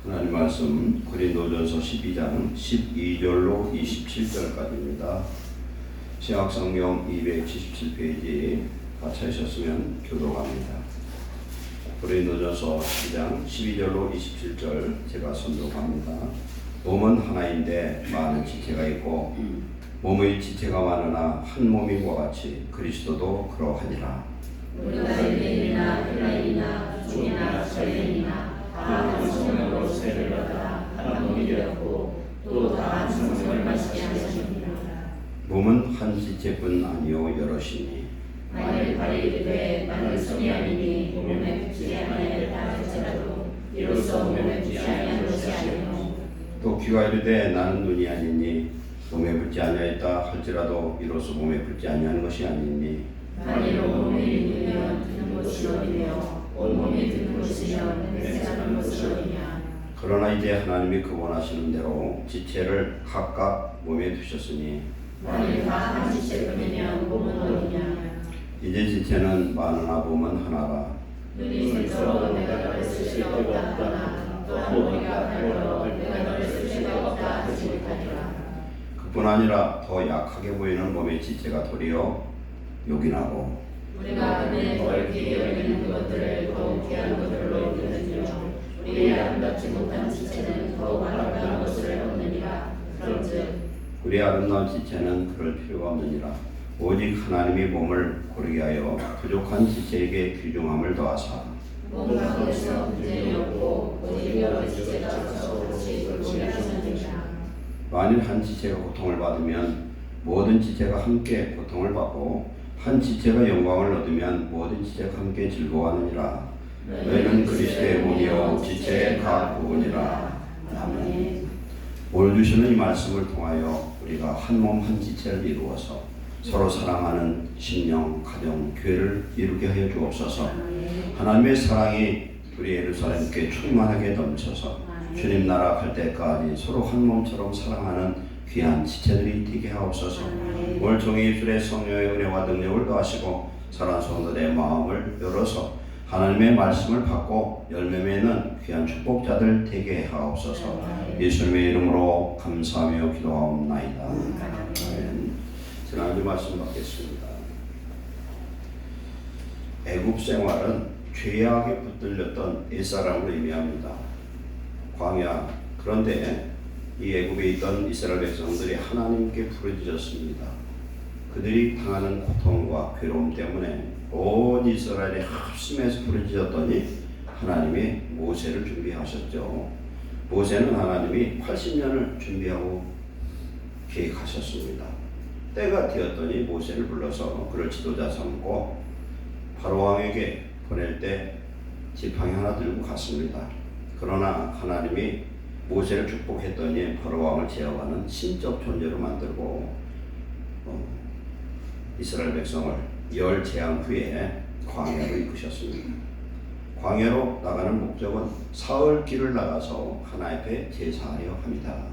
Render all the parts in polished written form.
하나님 말씀 고린도전서 12장 12절로 27절까지입니다. 신약성경 277페이지 다 찾으셨으면 교독합니다. 고린도전서 12장 12절로 27절 제가 선독합니다. 몸은 하나인데 많은 지체가 있고 몸의 지체가 많으나 한 몸인 것 같이 그리스도도 그러하니라. 우리가 유대인이나 헬라인이나 중이나 서인이나 다 한 성령으로 세를 받아 한 몸이 되었고 또 다 한 성령을 마시게 하셨느니라. 몸은 한 지체뿐 아니요 여럿이니 만일 발이 이르되 나는 성이 아니니 몸에 붙지 아니하였다 할지라도 이로써 몸에 붙지 아니한 것이 아니요. 또 귀가 이르되 나는 눈이 아니니 몸에 붙지 아니하였다 할지라도 이로써 몸에 붙지 아니하는 것이 아니니 만일 온몸이 눈이면 드는 곳이 어디며 온몸이 드는 곳이면 냄새나는 곳이 어디냐. 그러나 이제 하나님이 그 원하시는 대로 지체를 각각 몸에 두셨으니 만일 다 한 지체뿐이면 몸은 어디냐. 이제 지체는 많으나 몸은 하나라. 눈이 색처럼 내가 너를 쓸 수가 없다 하거나 또한 머리가 발로 내가 너를 쓸 수가 없다 하지 못하리라. 그뿐 아니라 더 약하게 보이는 몸의 지체가 도리어 요긴하고 우리가 그의 넓게 열리는 것들을 더욱 귀한 것들로 여기는지요. 우리의 아름답지 못한 지체는 더욱 아름다운 것을 얻느니라. 그런즉 우리 아름다운 지체는 그럴 필요가 없느니라. 오직 하나님이 몸을 고르게 하여 부족한 지체에게 귀중함을 더하사 몸 가운데서 문제는 없고 오직 여러 지체가 서로 같이 돌보게 하셨느니라. 만일 한 지체가 고통을 받으면 모든 지체가 함께 고통을 받고 한 지체가 영광을 얻으면 모든 지체가 함께 즐거워하느니라. 너희는 그리스도의 몸이요 지체의 각 부분이라. 아멘. 오늘 주시는 이 말씀을 통하여 우리가 한 몸 한 지체를 이루어서 서로 사랑하는 신령, 가정, 교회를 이루게 하여 주옵소서. 하나님의 사랑이 우리 예루살렘께 충만하게 넘쳐서 주님 나라 갈 때까지 서로 한 몸처럼 사랑하는 귀한 지체들이 되게 하옵소서. 오늘 종의 입술에 성령의 은혜와 능력을 더하시고 사랑하는 성도들의 마음을 열어서 하나님의 말씀을 받고 열매 맺는 귀한 축복자들 되게 하옵소서. 예수님의 이름으로 감사하며 기도하옵나이다. 아멘. 지난주 말씀 받겠습니다. 애굽 생활은 죄악에 붙들렸던 옛사람을 의미합니다. 광야. 그런데 이 애굽에 있던 이스라엘 백성들이 하나님께 부르짖었습니다. 그들이 당하는 고통과 괴로움 때문에 온 이스라엘이 합심해서 부르짖었더니 하나님이 모세를 준비하셨죠. 모세는 하나님이 80년을 준비하고 계획하셨습니다. 때가 되었더니 모세를 불러서 그를 지도자 삼고 바로왕에게 보낼 때 지팡이 하나 들고 갔습니다. 그러나 하나님이 모세를 축복했더니 바로왕을 제어하는 신적 존재로 만들고 이스라엘 백성을 열 재앙 후에 광야로 이끄셨습니다. 광야로 나가는 목적은 사흘 길을 나가서 하나님 앞에 제사하려 합니다.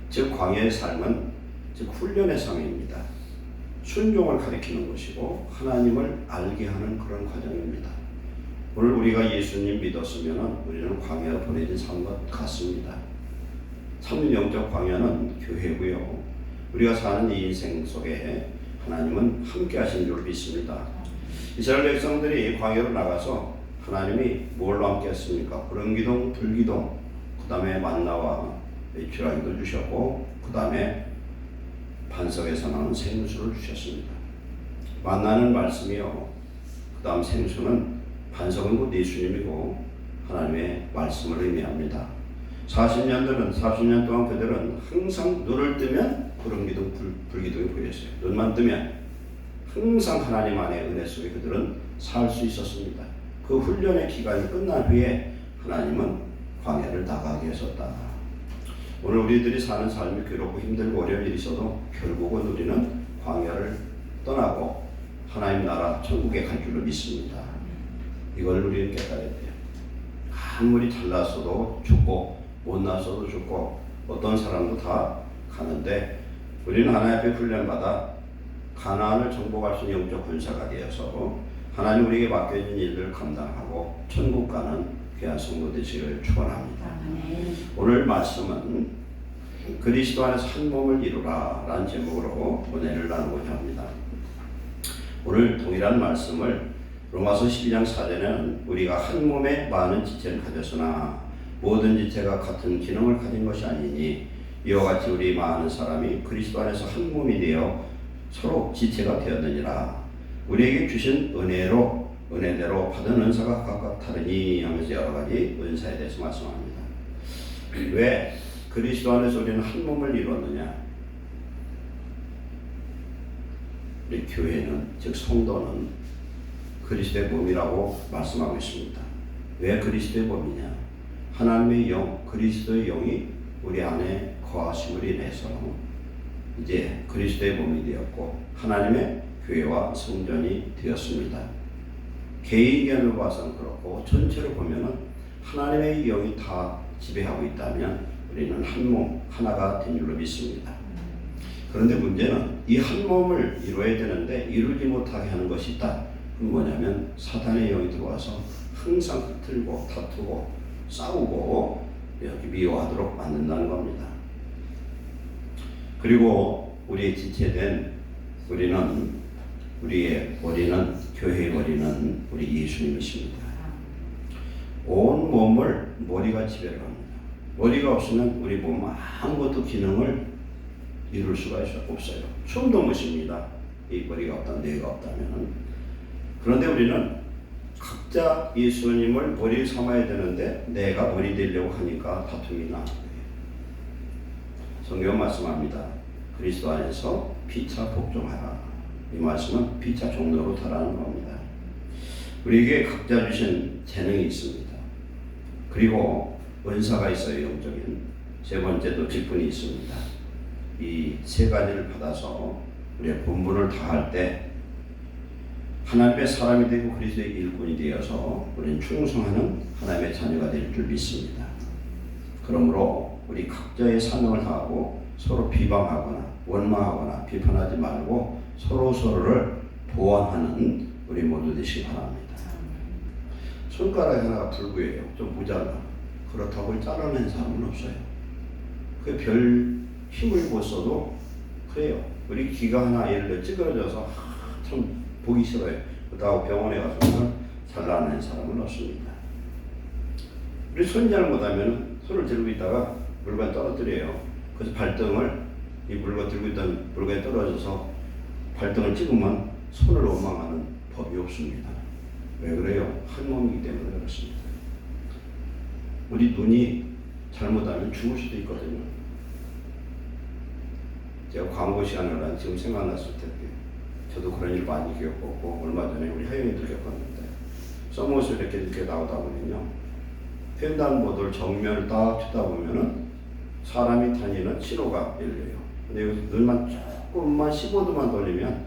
즉 광야의 삶은 즉 훈련의 삶입니다. 순종을 가리키는 것이고 하나님을 알게 하는 그런 과정입니다. 오늘 우리가 예수님 믿었으면 우리는 광야로 보내진 삶과 같습니다. 참 영적 광야는 교회고요. 우리가 사는 이 인생 속에 하나님은 함께 하신 줄 믿습니다. 이스라엘 백성들이 광야로 나가서 하나님이 뭘로 함께 했습니까? 구름기둥, 불기둥, 그 다음에 만나와 메추라기도 주셨고 그 다음에 반석에서 나온 생수를 주셨습니다. 만나는 말씀이요. 그 다음 생수는 반석은 곧 예수님이고 하나님의 말씀을 의미합니다. 40년 동안 그들은 항상 눈을 뜨면 구름기둥, 불기둥이 보였어요. 눈만 뜨면 항상 하나님 안의 은혜 속에 그들은 살 수 있었습니다. 그 훈련의 기간이 끝난 후에 하나님은 광야를 나가게 하셨다. 오늘 우리들이 사는 삶이 괴롭고 힘들고 어려운 일이 있어도 결국은 우리는 광야를 떠나고 하나님 나라 천국에 갈 줄로 믿습니다. 이걸 우리는 깨달아야 돼요. 아무리 잘났어도 죽고 못났어도 죽고 어떤 사람도 다 가는데 우리는 하나님 앞에 훈련받아 가나안을 정복할 수 있는 영적 군사가 되어서 하나님 우리에게 맡겨진 일들을 감당하고 천국 가는 귀한 성도 되시기를 축원합니다. 아멘. 오늘 말씀은 그리스도 안에서 한 몸을 이루라 라는 제목으로 은혜를 나누고자 합니다. 오늘 동일한 말씀을 로마서 12장 4절에는 우리가 한 몸에 많은 지체를 가졌으나 모든 지체가 같은 기능을 가진 것이 아니니 이와 같이 우리 많은 사람이 그리스도 안에서 한 몸이 되어 서로 지체가 되었느니라. 우리에게 주신 은혜대로 받은 은사가 각각 다르니 하면서 여러 가지 은사에 대해서 말씀합니다. 왜 그리스도 안에서 우리는 한 몸을 이루었느냐? 우리 교회는, 즉 성도는 그리스도의 몸이라고 말씀하고 있습니다. 왜 그리스도의 몸이냐? 하나님의 영, 그리스도의 영이 우리 안에 거하심으로 인해서 이제 그리스도의 몸이 되었고 하나님의 교회와 성전이 되었습니다. 개인견을 봐서는 그렇고 전체로 보면은 하나님의 영이 다 지배하고 있다면 우리는 한 몸, 하나가 된 줄로 믿습니다. 그런데 문제는 이 한 몸을 이루어야 되는데 이루지 못하게 하는 것이 있다. 그건 뭐냐면 사탄의 영이 들어와서 항상 흐트리고 다투고 싸우고 여기 미워하도록 만든다는 겁니다. 그리고 우리의 지체된 우리의 머리는, 교회의 머리는 우리 예수님이십니다. 온 몸을 머리가 지배를 합니다. 머리가 없으면 우리 몸 아무것도 기능을 이룰 수가 없어요. 숨도 못 쉽니다. 이 머리가 없다, 뇌가 없다면. 그런데 우리는 각자 예수님을 머리 삼아야 되는데 내가 머리 되려고 하니까 다툼이 나는 거예요. 성경 말씀합니다. 그리스도 안에서 피차 복종하라. 이 말씀은 피차 종로로 달하는 겁니다. 우리에게 각자 주신 재능이 있습니다. 그리고 은사가 있어요. 영적인. 세 번째도 직분이 있습니다. 이 세 가지를 받아서 우리의 본분을 다할 때 하나님의 사람이 되고 그리스도의 일꾼이 되어서 우리는 충성하는 하나님의 자녀가 될 줄 믿습니다. 그러므로 우리 각자의 사명을 다하고 서로 비방하거나 원망하거나 비판하지 말고 서로를 보완하는 우리 모두 되시기 바랍니다. 손가락 하나가 불구해요. 좀 모자라. 그렇다고 잘라낸 사람은 없어요. 그 별 힘을 못 써도 그래요. 우리 귀가 하나 예를 들어 찌그러져서 참 보기 싫어요. 그렇다고 병원에 가서 잘라낸 사람은 없습니다. 우리 손 잘못하면 손을 들고 있다가 물건 떨어뜨려요. 그래서 이 물건 들고 있던 물건이 떨어져서 발등을 찍으면 손을 원망하는 법이 없습니다. 왜 그래요? 한 몸이기 때문에 그렇습니다. 우리 눈이 잘못하면 죽을 수도 있거든요. 제가 광고 시간을 한 지금 생각났을 텐데 저도 그런 일 많이 겪었고 얼마 전에 우리 하영이도 겪었는데 썸머스 이렇게 나오다 보면요. 횡단보도를 정면을 딱 쳐다보면은 사람이 다니는 신호가 열려요. 근데 여기서 눈만 조금만 15도만 돌리면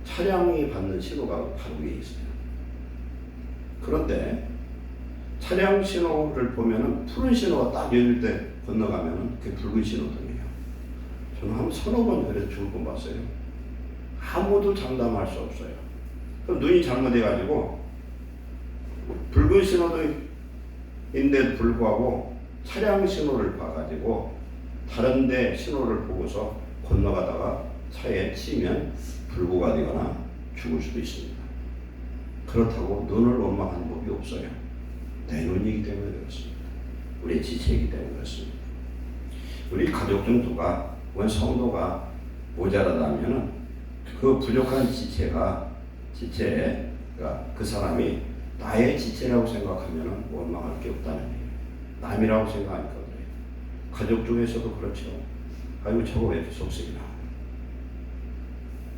차량이 받는 신호가 바로 위에 있어요. 그런데 차량 신호를 보면은 푸른 신호가 딱 열릴 때 건너가면은 그게 붉은 신호등이에요. 저는 한 서너 번 그래서 죽을 뻔 봤어요. 아무도 장담할 수 없어요. 그럼 눈이 잘못해가지고 붉은 신호등인데도 불구하고 차량 신호를 봐가지고 다른데 신호를 보고서 건너가다가 차에 치면 불구가 되거나 죽을 수도 있습니다. 그렇다고 눈을 원망하는 법이 없어요. 내 눈이기 때문에 그렇습니다. 우리의 지체이기 때문에 그렇습니다. 우리 가족 중 누가 혹은 성도가 모자라다면 그 부족한 지체가 그 사람이 나의 지체라고 생각하면 원망할 게 없다는 얘기예요. 남이라고 생각하니까 그래요. 가족 중에서도 그렇죠. 아이고 저거 왜 이렇게 속쓰기나.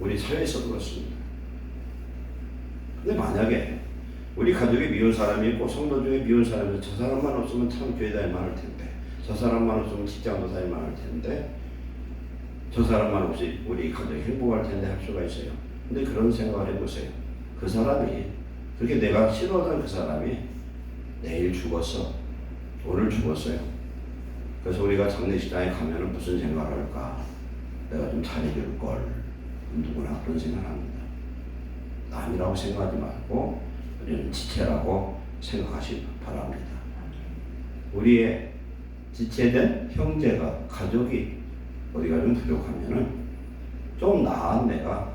우리 사회에서도 그렇습니다. 근데 만약에 우리 가족에 미운 사람이 있고 성도 중에 미운 사람이 저 사람만 없으면 참 교회 다닐 만할 텐데 저 사람만 없으면 직장도 다닐 만할 텐데 저 사람만 없이 우리 가족이 행복할 텐데 할 수가 있어요. 근데 그런 생각을 해보세요. 그 사람이 그렇게 내가 싫어하던 그 사람이 내일 죽었어. 오늘 죽었어요. 그래서 우리가 장례식장에 가면은 무슨 생각을 할까? 내가 좀 잘해줄 걸. 누구나 그런 생각을 합니다. 남이라고 생각하지 말고 우리는 지체라고 생각하시기 바랍니다. 우리의 지체된 형제가 가족이 어디가 좀 부족하면은 좀 나은 내가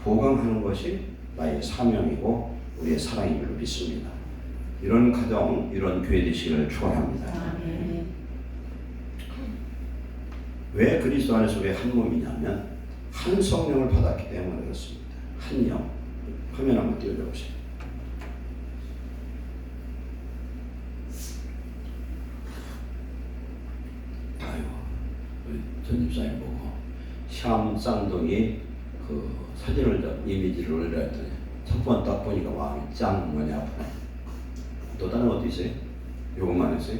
보강하는 것이 나의 사명이고 우리의 사랑인 줄 믿습니다. 이런 가정, 이런 교회 되시기를 축원합니다. 왜 그리스도 안에서 왜 한 몸이냐면 한 성령을 받았기 때문에 그렇습니다. 한 영. 화면 한번 띄워줘 보세요. 아이고, 우리 전집사님 보고 샴 쌍둥이 그 사진을 이미지를 올려했더니 첫 번 딱 보니까 마음이 짱 많이 아프네. 또 다른 것도 있어요? 요것만 했어요?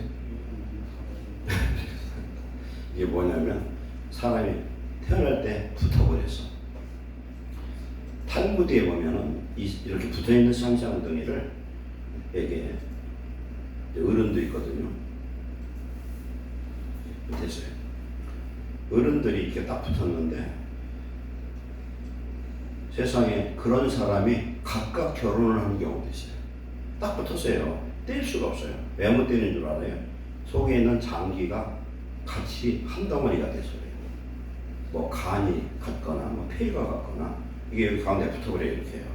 이게 뭐냐면 사람이 태어날 때 붙어버렸어. 탈무드에 보면은 이렇게 붙어있는 쌍쌍둥이를 이게 어른도 있거든요. 됐어요. 어른들이 이렇게 딱 붙었는데 세상에 그런 사람이 각각 결혼을 하는 경우도 있어요. 딱 붙었어요. 뗄 수가 없어요. 왜 못 떼는 줄 알아요? 속에 있는 장기가 같이 한 덩어리가 돼서요. 뭐 간이 같거나 뭐 폐가 같거나 이게 여기 가운데 붙어버려요. 이렇게 해요.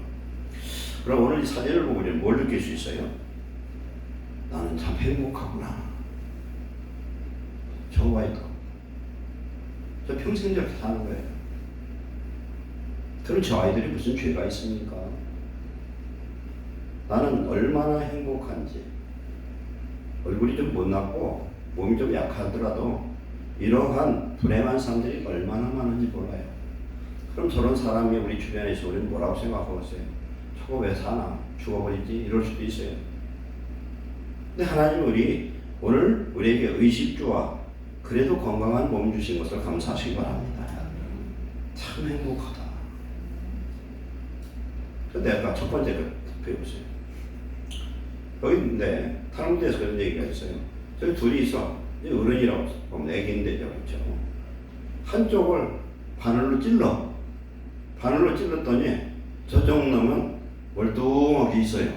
그럼 오늘 이 사진을 보고 우리는 뭘 느낄 수 있어요? 나는 참 행복하구나. 저거 봐요. 저 평생 저렇게 사는 거예요. 그럼 저 아이들이 무슨 죄가 있습니까? 나는 얼마나 행복한지. 얼굴이 좀 못났고 몸이 좀 약하더라도 이러한 불행한 사람들이 얼마나 많은지 몰라요. 그럼 저런 사람이 우리 주변에서 우리는 뭐라고 생각하고 있어요? 저거 왜 사나? 죽어버리지? 이럴 수도 있어요. 근데 하나님 오늘 우리에게 의식주와 그래도 건강한 몸 주신 것을 감사하시기 바랍니다. 참 행복하다. 근데 아까 첫 번째 배우세요. 여기 있는데 탈무드에서 그런 얘기가 있어요. 저기 둘이 있어. 어른이라고 보면 애기인데 그렇죠. 한쪽을 바늘로 찔러. 바늘로 찔렀더니 저쪽 놈은 멀뚱하게 있어요.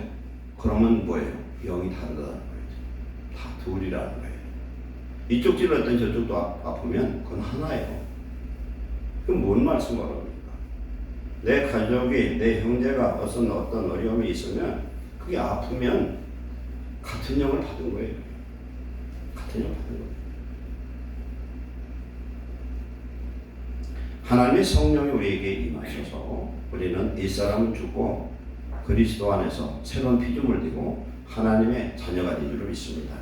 그러면 뭐예요? 영이 다르다는 거예요. 다 둘이라는 거예요. 이쪽 찔렀더니 저쪽도 아프면 그건 하나예요. 그럼 뭔 말씀을 합니까? 내 가족이, 내 형제가 어떤 어려움이 있으면 그게 아프면 같은 영을 받은 거예요. 같은 영을 받은 거예요. 하나님의 성령이 우리에게 임하셔서 우리는 옛사람은 죽고 그리스도 안에서 새로운 피조물을 띠고 하나님의 자녀가 된 줄로 믿습니다.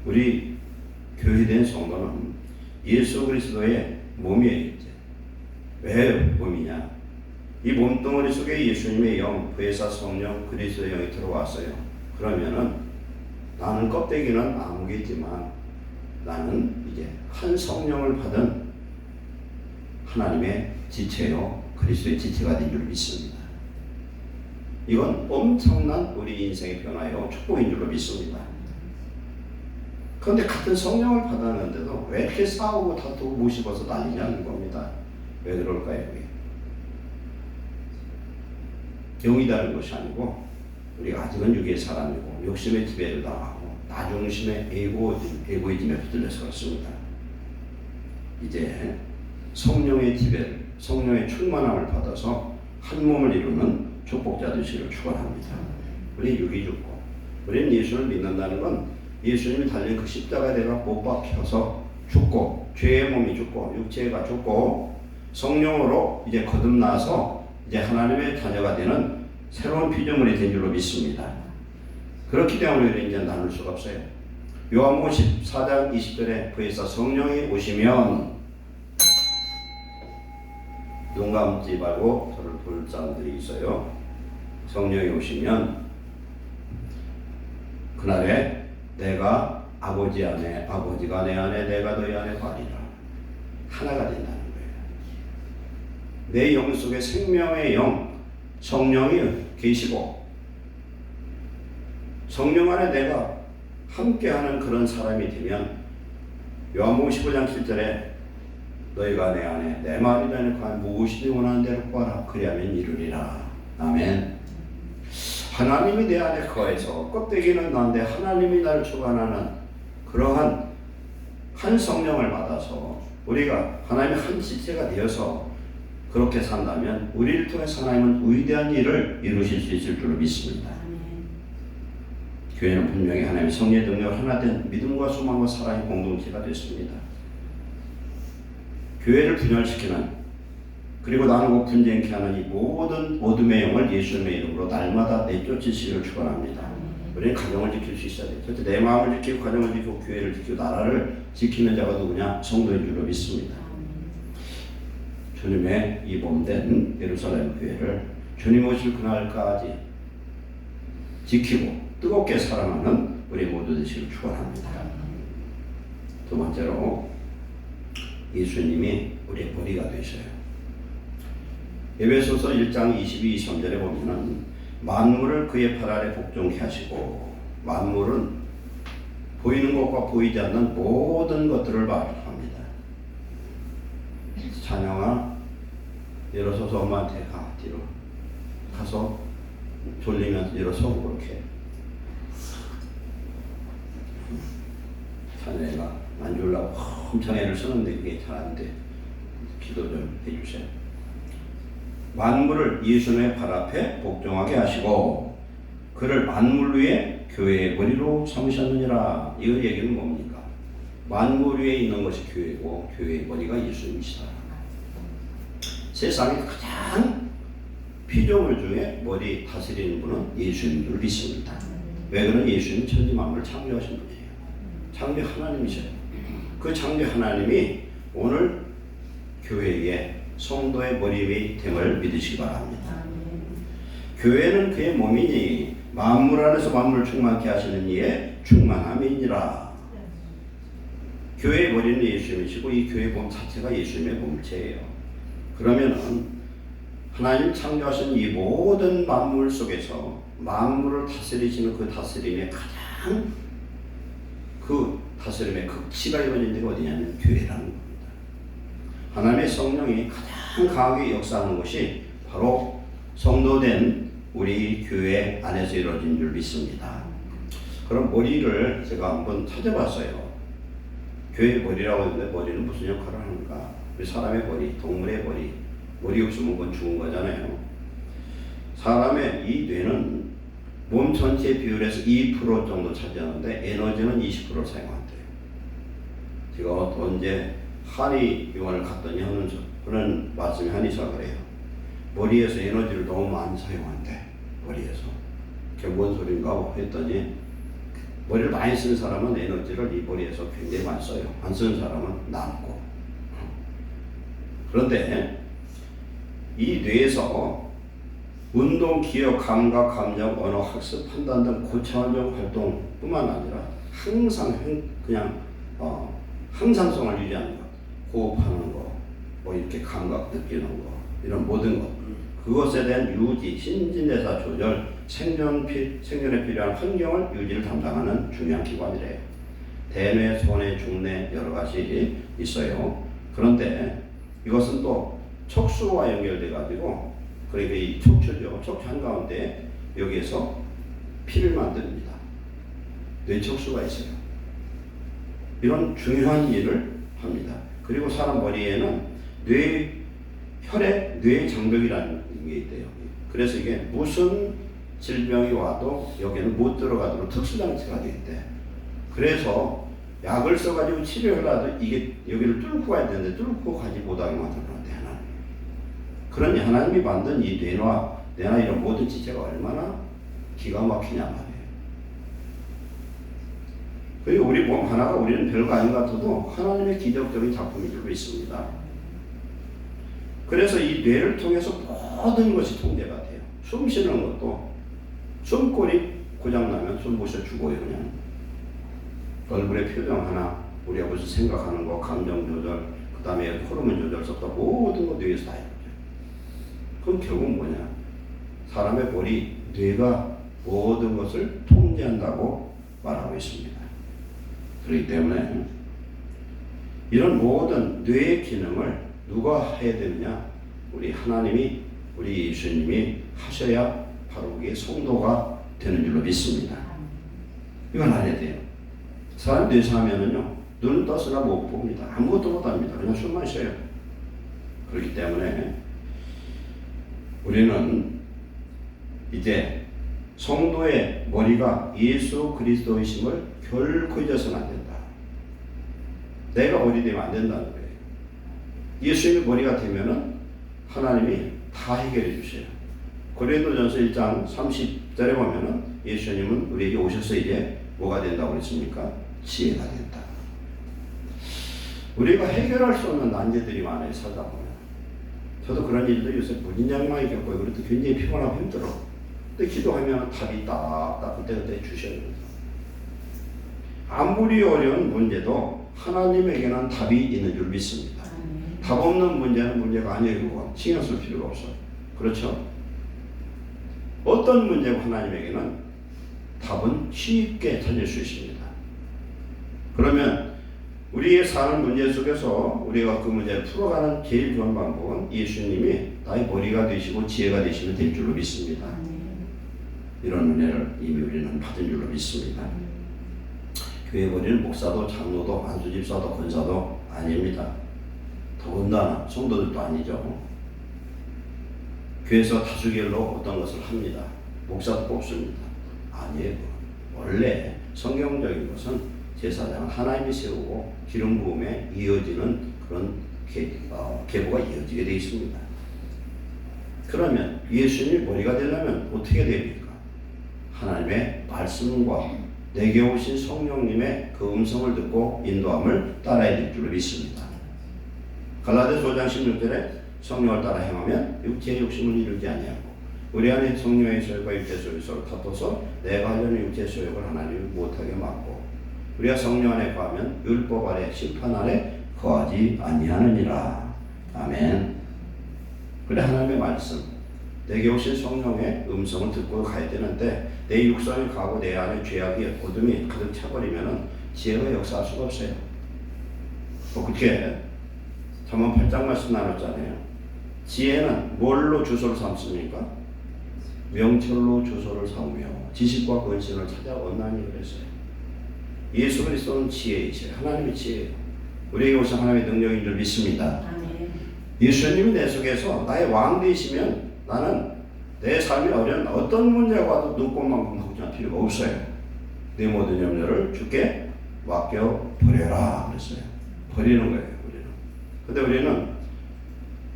우리 교회된 성도는 예수 그리스도의 몸이에요. 이제. 왜 몸이냐? 이 몸덩어리 속에 예수님의 영, 부회사 성령, 그리스도의 영이 들어왔어요. 그러면은 나는 껍데기는 아무개지만 나는 이제 한 성령을 받은 하나님의 지체요, 그리스도의 지체가 된 줄 믿습니다. 이건 엄청난 우리 인생의 변화요, 축복인 줄로 믿습니다. 그런데 같은 성령을 받았는데도 왜 이렇게 싸우고 다투고 무시벗어 난리냐는 겁니다. 왜 그럴까요? 영이 다른 것이 아니고 우리가 아직은 육의 사람이고 욕심의 지배를 당하고 나중심의 에고이즘에 휘둘려서 그렇습니다. 이제 성령의 지배를, 성령의 충만함을 받아서 한 몸을 이루는 축복자 되시기를 축원합니다. 우리 육이 죽고 우리는 예수를 믿는다는 건 예수님이 달린 그 십자가에다가 못 박혀서 죽고 죄의 몸이 죽고 육체가 죽고 성령으로 이제 거듭나서 이제 하나님의 자녀가 되는 새로운 피조물이 된 줄로 믿습니다. 그렇기 때문에 우리는 이제 나눌 수가 없어요. 요한복음 14장 20절에 부에서 성령이 오시면 눈 감지 말고 저를 볼 사람들이 있어요. 성령이 오시면 그날에 내가 아버지 안에, 아버지가 내 안에, 내가 너희 안에 가리라. 하나가 된다는 거예요. 내 영 속에 생명의 영, 성령이 계시고 성령 안에 내가 함께하는 그런 사람이 되면 요한복음 15장 7절에 너희가 내 안에 내 말이 되는 관 무엇이든 원하는 대로 구하라 그리하면 이루리라. 아멘. 하나님이 내 안에 거해서 껍데기는 난데 하나님이 나를 주관하는 그러한 한 성령을 받아서 우리가 하나님의 한 지체가 되어서 그렇게 산다면 우리를 통해서 하나님은 위대한 일을 이루실 수 있을 줄로 믿습니다. 교회는 분명히 하나님의 성령의 능력을 하나 된 믿음과 소망과 사랑의 공동체가 됐습니다. 교회를 분열시키는 그리고 나누고 분쟁케 하는 이 모든 어둠의 영을 예수님의 이름으로 날마다 내쫓으시기를 축원합니다. 우리는 가정을 지킬 수 있어야 돼요. 그래서 내 마음을 지키고 가정을 지키고 교회를 지키고 나라를 지키는 자가 누구냐? 성도인 줄로 믿습니다. 주님의 이 몸된 예루살렘 교회를 주님 오실 그날까지 지키고 뜨겁게 사랑하는 우리 모두 되시길 축원합니다. 두 번째로 예수님이 우리의 머리가 되셔요. 에베소서 1장 22, 23절에 보면은 만물을 그의 팔 아래 복종케 하시고, 만물은 보이는 것과 보이지 않는 모든 것들을 말합니다. 찬영아, 일어서서 엄마한테 가. 뒤로 가서 졸리면 일어서고 그렇게. 찬영이가 안 졸라고 엄청 애를 쓰는데 그게 잘 안 돼. 기도 좀 해주세요. 만물을 예수님의 발 앞에 복종하게 하시고 그를 만물 위에 교회의 머리로 삼으셨느니라. 이 얘기는 뭡니까? 만물 위에 있는 것이 교회고 교회의 머리가 예수님이시다. 세상의 가장 피조물 중에 머리 다스리는 분은 예수님인 줄 믿습니다. 왜 그러면 예수님은 천지 만물을 창조하신 분이에요. 창조 하나님이셔요. 그 창조 하나님이 오늘 교회의 성도의 머리 위에 됨을 믿으시기 바랍니다. 교회는 그의 몸이니 만물 안에서 만물을 충만케 하시는 이의 충만함이니라. 교회의 머리는 예수님이시고 이 교회 몸 자체가 예수님의 몸체예요. 그러면은 하나님 창조하신 이 모든 만물 속에서 만물을 다스리시는 그 다스림의 가장 그 다스림의 극치가 이루어진 데가 어디냐면 교회라는 겁니다. 하나님의 성령이 가장 강하게 역사하는 것이 바로 성도된 우리 교회 안에서 이루어진 줄 믿습니다. 그럼 머리를 제가 한번 찾아봤어요. 교회의 머리라고 하는데 머리는 무슨 역할을 하는가? 우리 사람의 머리, 동물의 머리, 머리 없으면 그건 죽은 거잖아요. 사람의 이 뇌는 몸 전체의 비율에서 2% 정도 차지하는데 에너지는 20%를 사용한대요. 제가 언제 한의원을 갔더니 하는 그런 말씀이 한의사가 그래요. 머리에서 에너지를 너무 많이 사용한대. 머리에서. 그게 뭔 소린가 했더니 머리를 많이 쓰는 사람은 에너지를 이 머리에서 굉장히 많이 써요. 안 쓰는 사람은 남고. 그런데 이 뇌에서 운동, 기억, 감각, 감정, 언어, 학습, 판단 등 고차원적 활동뿐만 아니라 항상 그냥 항상성을 유지하는 것, 호흡하는 거, 뭐 이렇게 감각 느끼는 거, 이런 모든 것, 그것에 대한 유지, 신진대사 조절, 생존에 필요한 환경을 유지를 담당하는 중요한 기관이래요. 대뇌, 소뇌, 중뇌 여러 가지 있어요. 그런데 이것은 또 척수와 연결돼 가지고 그러니까 이 척추죠. 척추 한가운데 여기에서 피를 만듭니다. 뇌척수가 있어요. 이런 중요한 일을 합니다. 그리고 사람 머리에는 혈액 뇌장벽이라는 게 있대요. 그래서 이게 무슨 질병이 와도 여기는 못 들어가도록 특수장치가 되어 있대. 그래서 약을 써가지고 치료를 하도 이게 여기를 뚫고 가야 되는데 뚫고 가지 못하게 만들어놨대, 하나님. 그러니 하나님이 만든 이 뇌나 이런 모든 지체가 얼마나 기가 막히냐 말이에요. 그리고 우리 몸 하나가 우리는 별거 아닌 것 같아도 하나님의 기적적인 작품이 들고 있습니다. 그래서 이 뇌를 통해서 모든 것이 통제가 돼요. 숨 쉬는 것도 숨골이 고장나면 숨 못 쉬어 죽어요, 그냥. 얼굴의 표정 하나, 우리가 무슨 생각하는 거, 감정 조절, 그 다음에 호르몬 조절, 섭다 모든 거 뇌에서 다 해요. 그럼 결국 뭐냐? 사람의 머리, 뇌가 모든 것을 통제한다고 말하고 있습니다. 그렇기 때문에 이런 모든 뇌의 기능을 누가 해야 되느냐? 우리 하나님이, 우리 예수님이 하셔야 바로 그게 성도가 되는 줄로 믿습니다. 이건 알아야 돼요. 사람 뇌사하면은요, 눈은 떴으나 못 봅니다. 아무것도 못 합니다. 그냥 숨만 쉬어요. 그렇기 때문에 우리는 이제 성도의 머리가 예수 그리스도이심을 결코 잊어서는 안 된다. 내가 머리 되면 안 된다는 거예요. 예수님이 머리가 되면은 하나님이 다 해결해 주셔요. 고린도전서 1장 30절에 보면은 예수님은 우리에게 오셔서 이제 뭐가 된다고 그랬습니까? 지혜가 된다. 우리가 해결할 수 없는 난제들이 많아요. 살다 보면. 저도 그런 일도 요새 무진장많이 겪고요. 그래도 굉장히 피곤하고 힘들어. 근데 기도하면 답이 딱 그때 주셔야 됩니다. 아무리 어려운 문제도 하나님에게는 답이 있는 줄 믿습니다. 답 없는 문제는 문제가 아니고 신경 쓸 필요가 없어요. 그렇죠? 어떤 문제고 하나님에게는 답은 쉽게 찾을 수 있습니다. 그러면 우리의 사는 문제 속에서 우리가 그 문제를 풀어가는 제일 좋은 방법은 예수님이 나의 머리가 되시고 지혜가 되시면 될 줄로 믿습니다. 이런 은혜를 이미 우리는 받은 줄로 믿습니다. 교회 머리는 목사도 장로도 안수집사도 권사도 아닙니다. 더군다나 성도들도 아니죠. 교회에서 다수결로 어떤 것을 합니다. 목사도 뽑습니다. 아니에요. 원래 성경적인 것은 제사장은 하나님이 세우고 기름 부음에 이어지는 그런 계보가 이어지게 되어 있습니다. 그러면 예수님이 머리가 되려면 어떻게 됩니까? 하나님의 말씀과 내게 오신 성령님의 그 음성을 듣고 인도함을 따라야 될 줄로 믿습니다. 갈라디아서 5장 16절에 성령을 따라 행하면 육체의 욕심을 이루지 아니하고 우리 안에 성령의 소욕과 육체의 소욕이 서로 다퉈서 내가 하려는 육체의 소욕을 하나님이 못하게 막고 우리가 성령 안에 거하면 율법 아래 심판 아래 거하지 아니하느니라. 아멘. 그래 하나님의 말씀 내게 오신 성령의 음성을 듣고 가야 되는데 내 육성이 가고 내 안에 죄악이 어둠이 가득 차버리면 지혜가 역사할 수가 없어요. 어떻게 잠언 8장 말씀 나눴잖아요. 지혜는 뭘로 주소를 삼습니까? 명철로 주소를 삼으며 지식과 권신을 찾아 원하니 그랬어요. 예수 그리스도는 지혜이세요. 하나님의 지혜예요. 우리에게 오신 하나님의 능력인 줄 믿습니다. 예수님이 내 속에서 나의 왕 되시면 나는 내 삶이 어려운 어떤 문제가 와도 눈꽃만큼 걱정할 필요가 없어요. 내 모든 염려를 주께 맡겨버려라 그랬어요. 버리는 거예요. 우리는. 근데 우리는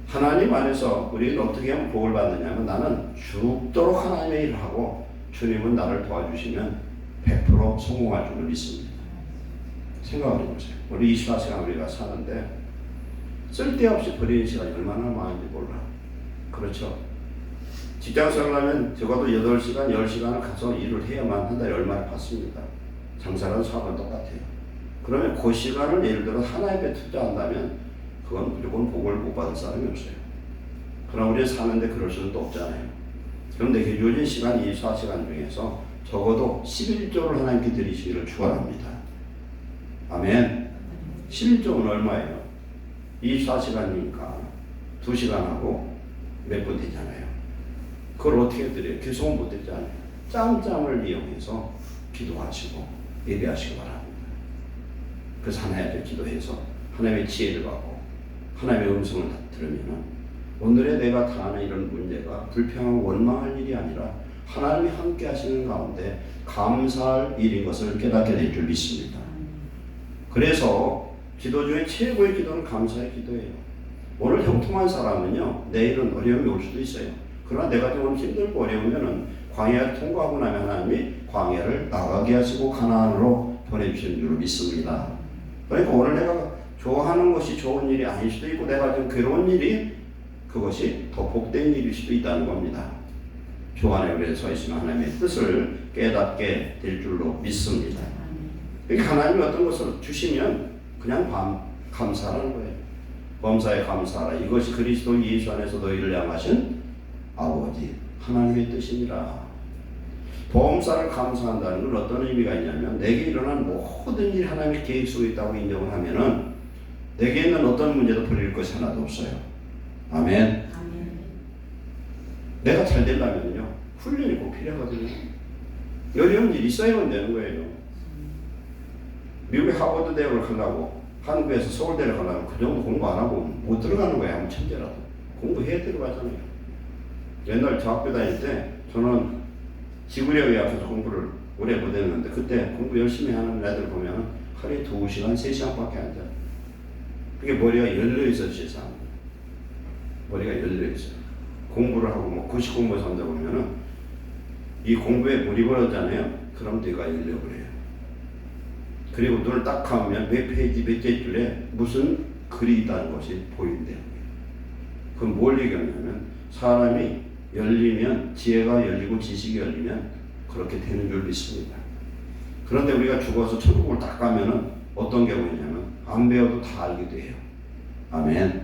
하나님 안에서 우리는 어떻게 하면 복을 받느냐면 나는 죽도록 하나님의 일을 하고 주님은 나를 도와주시면 100% 성공할 줄을 믿습니다. 생각을 해보세요. 우리 24시간 우리가 사는데 쓸데없이 버리는 시간이 얼마나 많은지 몰라. 그렇죠? 직장생활 하면 적어도 8시간, 10시간을 가서 일을 해야만 한 달에 얼마를 받습니다. 장사라는 사업은 똑같아요. 그러면 그 시간을 예를 들어 하나님께 투자한다면 그건 무조건 복을 못 받을 사람이 없어요. 그럼 우리는 사는데 그럴 수는 또 없잖아요. 그런데 그 요즘 시간 24시간 중에서 적어도 11조를 하나님께 드리시기를 축원합니다. 아멘. 11조는 얼마예요? 24시간이니까 2시간하고 몇 분 되잖아요. 그걸 어떻게 드려요? 계속은 못 드리잖아요. 짬짬을 이용해서 기도하시고 예배하시기 바랍니다. 그래서 하나님께 기도해서 하나님의 지혜를 받고 하나님의 음성을 들으면 오늘의 내가 당하는 이런 문제가 불평하고 원망할 일이 아니라 하나님이 함께 하시는 가운데 감사할 일인 것을 깨닫게 될 줄 믿습니다. 그래서 기도 중에 최고의 기도는 감사의 기도예요. 오늘 형통한 사람은요 내일은 어려움이 올 수도 있어요. 그러나 내가 좀 힘들고 어려우면은 광야를 통과하고 나면 하나님이 광야를 나가게 하시고 가나안으로 보내주시는 줄 믿습니다. 그러니까 오늘 내가 좋아하는 것이 좋은 일이 아닐 수도 있고 내가 좀 괴로운 일이 그것이 더 복된 일일 수도 있다는 겁니다. 주 안에 우리가 서 있으면 하나님의 뜻을 깨닫게 될 줄로 믿습니다. 그러니까 하나님이 어떤 것을 주시면 그냥 감사하는 거예요. 범사에 감사하라. 이것이 그리스도 예수 안에서 너희를 향하신 아버지 하나님의 뜻이니라. 범사를 감사한다는 건 어떤 의미가 있냐면 내게 일어난 모든 일 하나님의 계획 속에 있다고 인정을 하면은 내게 있는 어떤 문제도 버릴 것이 하나도 없어요. 아멘. 아멘. 내가 잘 되려면요 훈련이 꼭 필요하거든요. 어려운 일이 있어야만 되는 거예요. 미국의 하버드 대학을 가려고 한국에서 서울대를 가려면 그 정도 공부 안 하고 못 들어가는 거예요. 아무 천재라도. 공부해야 들어가잖아요. 옛날 저 학교 다닐 때 저는 지구력에 앞에서 공부를 오래 못했는데 그때 공부 열심히 하는 애들 보면 하루에 2시간, 3시간밖에 안 자요. 그게 머리가 열려있어요. 세상. 머리가 열려있어요. 공부를 하고 뭐 90 공부해서 한다 보면은 이 공부에 몰입을 하잖아요. 그럼 뇌가 열려버려요. 그리고 눈을 딱 감으면 몇 페이지 몇 줄에 무슨 글이 있다는 것이 보인대요. 그럼 뭘 얘기하냐면 사람이 열리면 지혜가 열리고 지식이 열리면 그렇게 되는 줄 믿습니다. 그런데 우리가 죽어서 천국을 딱 가면은 어떤 게 보이냐면 안 배워도 다 알게 돼요. 아멘.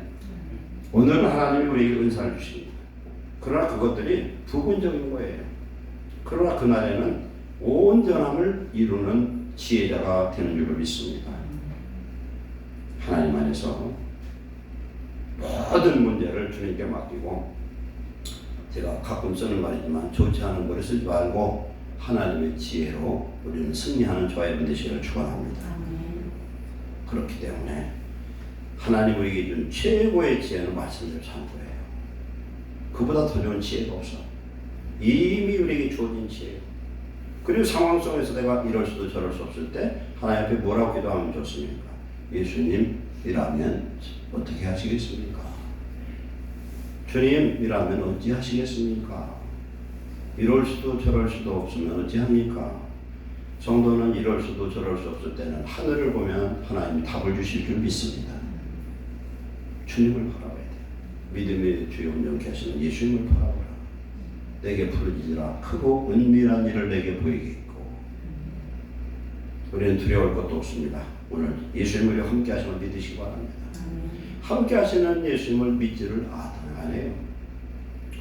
오늘은 하나님이 우리에게 은사를 주십니다. 그러나 그것들이 부분적인 거예요. 그러나 그날에는 온전함을 이루는 지혜자가 되는 줄로 믿습니다. 하나님 안에서 모든 문제를 주님께 맡기고, 제가 가끔 쓰는 말이지만 좋지 않은 거를 쓰지 말고 하나님의 지혜로 우리는 승리하는 저와 여러분 되시기를 축원합니다. 그렇기 때문에 하나님 우리에게 준 최고의 지혜는 말씀대로 사는 거예요. 그보다 더 좋은 지혜가 없어. 이미 우리에게 주어진 지혜예요. 그리고 상황 속에서 내가 이럴 수도 저럴 수 없을 때 하나님 앞에 뭐라고 기도하면 좋습니까? 예수님이라면 어떻게 하시겠습니까? 주님이라면 어찌 하시겠습니까? 이럴 수도 저럴 수도 없으면 어찌 합니까? 성도는 이럴 수도 저럴 수 없을 때는 하늘을 보면 하나님이 답을 주실 줄 믿습니다. 주님을 바라봐야 돼요. 믿음의 주요 온전케 하시는 예수님을 바라보라. 내게 부르짖으라. 크고 은밀한 일을 내게 보이겠고. 우리는 두려울 것도 없습니다. 오늘 예수님을 함께 하심을 믿으시기 바랍니다. 함께 하시는 예수님을 믿지를 안 해요.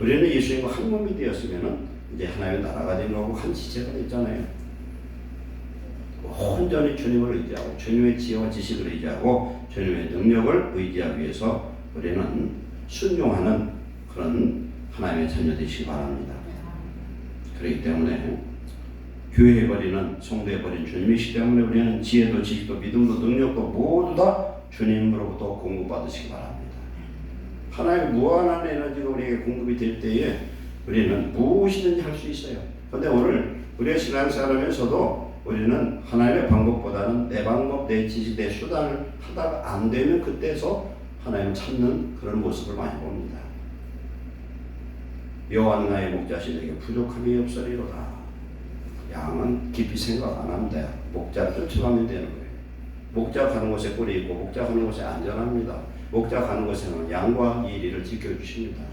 우리는 예수님과 한 몸이 되었으면 이제 하나님의 나라가 된 거고 한 지체가 됐잖아요. 온전히 주님을 의지하고 주님의 지혜와 지식을 의지하고 주님의 능력을 의지하기 위해서 우리는 순종하는 그런 하나님의 자녀 되시기 바랍니다. 그렇기 때문에 교회해버리는 성도해버린 주님이시기 때문에 우리는 지혜도 지식도 믿음도 능력도 모두 다 주님으로부터 공급받으시기 바랍니다. 하나님의 무한한 에너지가 우리에게 공급이 될 때에 우리는 무엇이든지 할 수 있어요. 그런데 오늘 우리의 신앙생활하면서도 우리는 하나님의 방법보다는 내 방법, 내 지식, 내 수단을 하다가 안 되면 그때서 하나님을 찾는 그런 모습을 많이 봅니다. 여호와는 나의 목자시니 내게 부족함이 없으리로다. 양은 깊이 생각 안 하면 돼요. 목자를 쫓아가면 되는 거예요. 목자 가는 곳에 꿀이 있고 목자 가는 곳에 안전합니다. 목자 가는 곳에는 양과 이리를 지켜주십니다.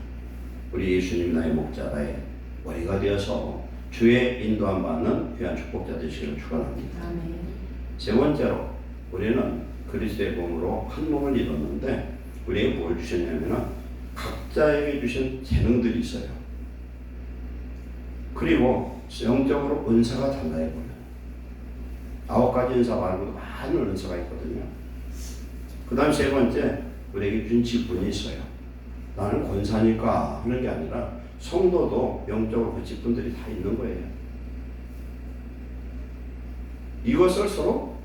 우리 예수님 나의 목자 나의 머리가 되어서 주의 인도함 받는 귀한 축복자 되시기를 축원합니다. 세 번째로 우리는 그리스도의 몸으로 한 몸을 이뤘는데 우리에게 뭘 주셨냐면 각자에게 주신 재능들이 있어요. 그리고 영적으로 은사가 달라요. 보면 9가지 은사 말고도 많은 은사가 있거든요. 그 다음 세 번째 우리에게 준 직분이 있어요. 나는 권사니까 하는 게 아니라 성도도 영적으로 그 직분들이 다 있는 거예요. 이것을 서로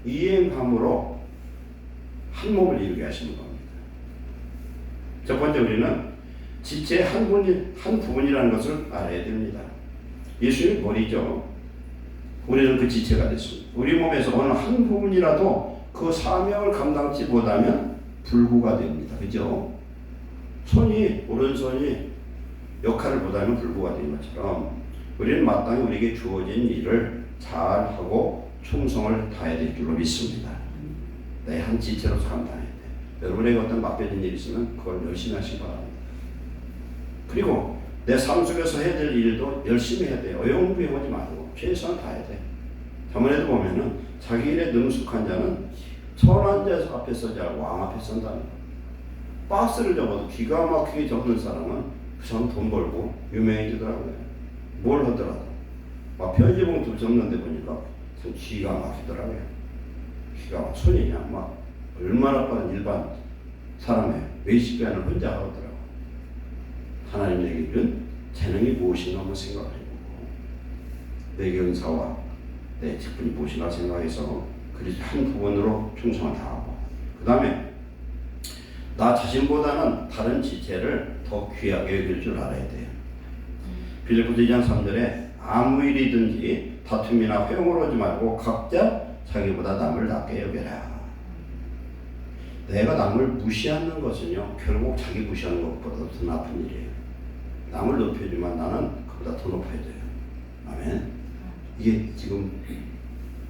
이행함으로 한 몸을 이루게 하시는 겁니다. 첫 번째 우리는 지체의 한 부분이라는 것을 알아야 됩니다. 예수님이 머리죠. 우리는 그 지체가 됐습니다. 우리 몸에서 어느 한 부분이라도 그 사명을 감당치 못하면 불구가 됩니다. 그죠? 오른손이 역할을 못하면 불구가 되는 것처럼 우리는 마땅히 우리에게 주어진 일을 잘하고 충성을 다해야 될 줄로 믿습니다. 내 한 지체로서 감당해야 돼. 여러분에게 어떤 맡겨진 일이 있으면 그걸 열심히 하시기 바랍니다. 그리고 내 삶 속에서 해야 될 일도 열심히 해야 돼요. 어영부영하지 말고 최선을 다해야 돼. 저번에도 보면은 자기 일에 능숙한 자는 선한 자 앞에 서지 않고 왕 앞에 선다는 거예요. 박스를 접어도 기가 막히게 접는 사람은 그 사람 돈 벌고 유명해지더라고요. 뭘 하더라도 막 편지 봉투 접는데 보니까 기가 막히더라고요. 손이 그냥 막 얼마나 빠른 일반 사람의 외식변을 혼자 하더라고요. 하나님 내게 준 재능이 무엇인가 한번 생각을 해보고 내 은사와 내 직분이 무엇인가 생각해서 그리스도 한 부분으로 충성을 다하고 그 다음에 나 자신보다는 다른 지체를 더 귀하게 여길 줄 알아야 돼요. 빌립보서 2장 3절에 아무 일이든지 다툼이나 회용을 하지 말고 각자 자기보다 남을 낮게 여겨라. 내가 남을 무시하는 것은요 결국 자기 무시하는 것보다 더 나쁜 일이에요. 남을 높여주면 나는 그보다 더 높아야 돼요. 아멘. 이게 지금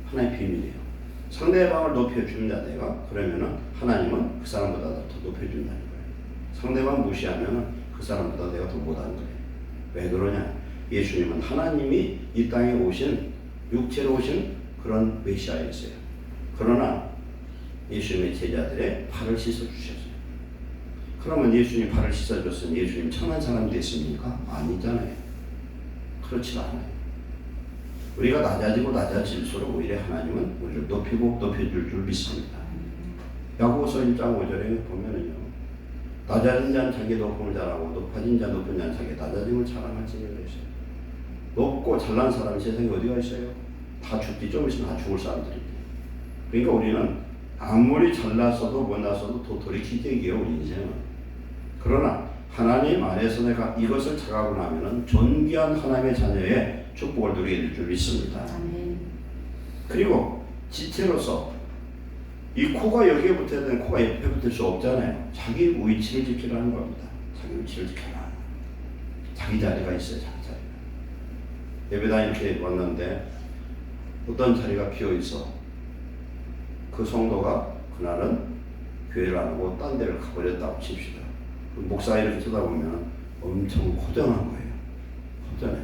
하나의 비밀이에요. 상대방을 높여준다 내가 그러면은 하나님은 그 사람보다 더 높여준다는 거예요. 상대방 무시하면은 그 사람보다 내가 더 못하는 거예요. 왜 그러냐? 예수님은 하나님이 이 땅에 오신 육체로 오신 그런 메시아였어요. 그러나 예수님의 제자들의 발을 씻어주셨어요. 그러면 예수님 발을 씻어줬으면 예수님 천한 사람이 됐습니까? 아니잖아요. 그렇지 않아요. 우리가 낮아지고 낮아질수록 오히려 하나님은 우리를 높이고 높여줄 줄 믿습니다. 야고보서 1장 5절에 보면은요, 낮아진 자는 자기 높음을 자랑하고 높아진 자 높은 자는 자기 낮아짐을 자랑할지니라 했어요. 높고 잘난 사람이 세상에 어디가 있어요? 다 죽지. 좀 있으면 다 죽을 사람들이에요. 그러니까 우리는 아무리 잘났어도 못났어도 도토리 기적이에요, 우리 인생은. 그러나 하나님 안에서 내가 이것을 착하고 나면은 존귀한 하나님의 자녀의 축복을 누리게 될 줄 믿습니다. 아멘. 그리고 지체로서 이 코가 여기에 붙어야 되는 코가 옆에 붙을 수 없잖아요. 자기 위치를 지키라는 겁니다. 자기 위치를 지켜라. 자기 자리가 있어요. 자기 자리가. 예배당 이렇게 왔는데 어떤 자리가 비어 있어. 그 성도가 그날은 교회를 안 하고 딴 데를 가버렸다고 칩시다. 그 목사 이렇게 쳐다보면 엄청 허전한 거예요. 허전해.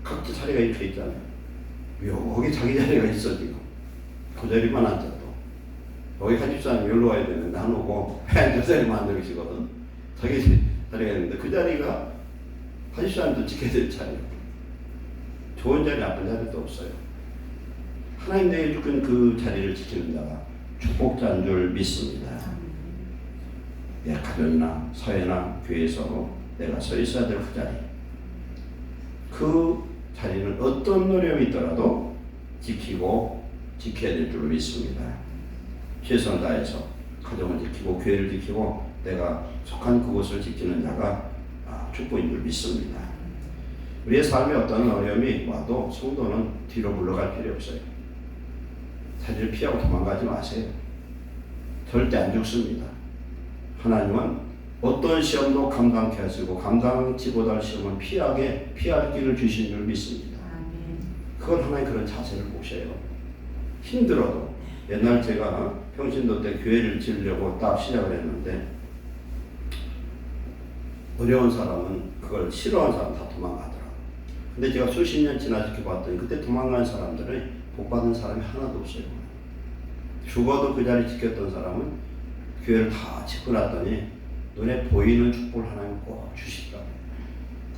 각자 자리가 이렇게 있잖아요. 여기 자기 자리가 있어 지금. 그 자리만 앉아도. 여기 한 집사람이 여기로 와야 되는데 안 오고 저 자리만 앉아 계시거든. 자기 자리가 있는데 그 자리가 한 집사람도 지켜야 될 자리예요. 좋은 자리 나쁜 자리도 없어요. 하나님 내게 주신 그 자리를 지키는 자가 축복자인 줄 믿습니다. 내 가정이나 사회나 교회에서 내가 서 있어야 될 그 자리, 그 자리는 어떤 어려움이 있더라도 지키고 지켜야 될 줄 믿습니다. 최선을 다해서 가정을 지키고 교회를 지키고 내가 속한 그곳을 지키는 자가 축복인 줄 믿습니다. 우리의 삶에 어떤 어려움이 와도 성도는 뒤로 물러갈 필요 없어요. 자리를 피하고 도망가지 마세요. 절대 안 죽습니다. 하나님은 어떤 시험도 감당케 하시고 감당치 못할 시험은 피할 길을 주신 줄 믿습니다. 그건 하나의 그런 자세를 보셔요. 힘들어도 옛날 제가 평신도 때 교회를 지으려고 딱 시작을 했는데 어려운 사람은 그걸 싫어하는 사람 다 도망가더라고요. 근데 제가 수십 년 지나서 봤더니 그때 도망간 사람들은 복받은 사람이 하나도 없어요. 죽어도 그 자리 지켰던 사람은 교회를 다 짓고 났더니 눈에 보이는 축복을 하나님 꼭 주시더라고요.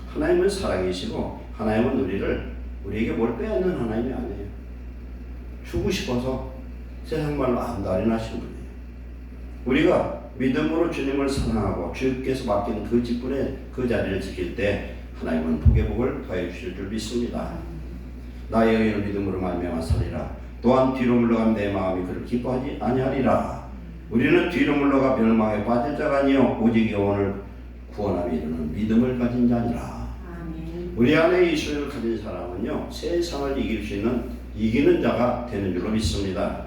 하나님은 사랑이시고 하나님은 우리에게 뭘 빼앗는 하나님이 아니에요. 주고 싶어서 세상 말로 안달이 나신 분이에요. 우리가 믿음으로 주님을 사랑하고 주께서 맡긴 그 직분에 그 자리를 지킬 때 하나님은 복의 복을 더해 주실 줄 믿습니다. 나의 의인은 믿음으로 말미암아 살리라. 또한 뒤로 물러가면 내 마음이 그를 기뻐하지 아니하리라. 우리는 뒤로 물러가 멸망에 빠질 자가 아니요 오직 영혼을 구원함에 이르는 믿음을 가진 자니라. 아멘. 우리 안에 예수를 가진 사람은요 세상을 이길 수 있는 이기는 자가 되는 줄로 믿습니다.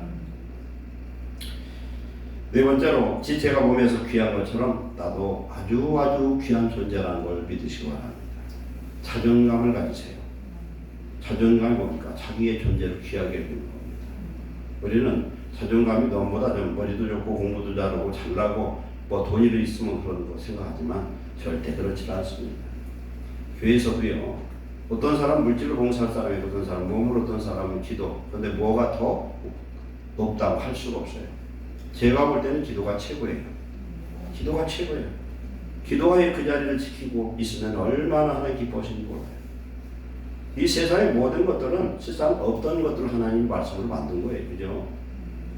네 번째로 지체가 몸에서 귀한 것처럼 나도 아주 귀한 존재라는 걸 믿으시기 바랍니다. 자존감을 가지세요. 자존감이 뭡니까? 자기의 존재를 귀하게 여기는 겁니다. 우리는 자존감이 너무보다 좀 머리도 좋고 공부도 잘하고 잘나고 뭐 돈이도 있으면 그런 거 생각하지만 절대 그렇지 않습니다. 교회에서도요. 어떤 사람 물질로 봉사할 사람이 어떤 사람 몸으로 어떤 사람은 기도. 그런데 뭐가 더 높다고 할 수가 없어요. 제가 볼 때는 기도가 최고예요. 기도가 최고예요. 기도의 그 자리를 지키고 있으면 얼마나 하나님 기뻐하시는지 몰라요. 이 세상의 모든 것들은 세상 없던 것들을 하나님이 말씀으로 만든 거예요. 그죠?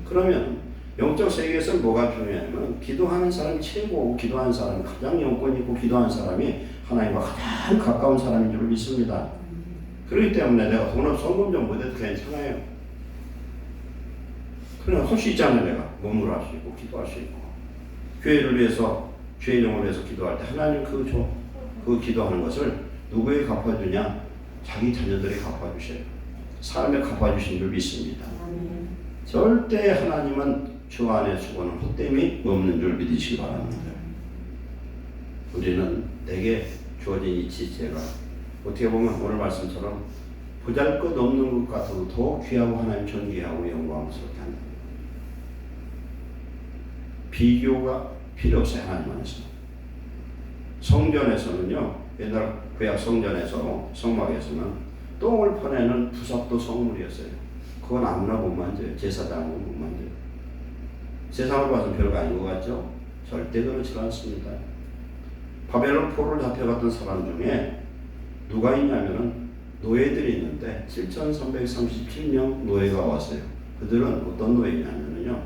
그러면 영적 세계에서 뭐가 중요하냐면 기도하는 사람이 최고고 기도하는 사람이 가장 영권이 있고 기도하는 사람이 하나님과 가장 가까운 사람인 줄 믿습니다. 그렇기 때문에 내가 돈 없어 성금 좀 못해도 괜찮아요. 그러나 할 수 있잖아요. 내가 몸으로 할 수 있고 기도할 수 있고 교회를 위해서 주의 영을 위해서 기도할 때 하나님 그 기도하는 것을 누구에게 갚아주냐? 자기 자녀들에게 갚아주셔요. 삶에 갚아주신 줄 믿습니다. 절대 하나님은 주 안에 수고는 헛됨이 없는 줄 믿으시기 바랍니다. 우리는 내게 주어진 이 지체가 어떻게 보면 오늘 말씀처럼 보잘것없는 것 같아도 더 귀하고 하나님 존귀하고 영광스럽게 한다. 비교가 필요 없어요. 하나님 안에서. 성전에서는요, 옛날 구약 성전에서 성막에서는 똥을 퍼내는 부삽도 성물이었어요. 그건 아무나 못 만져요. 제사장은 못 만져요. 세상으로 봐서는 별거 아닌 것 같죠? 절대 그렇지 않습니다. 바벨론 포로로 잡혀갔던 사람 중에 누가 있냐면은 노예들이 있는데 7,337명 노예가 왔어요. 그들은 어떤 노예냐면요,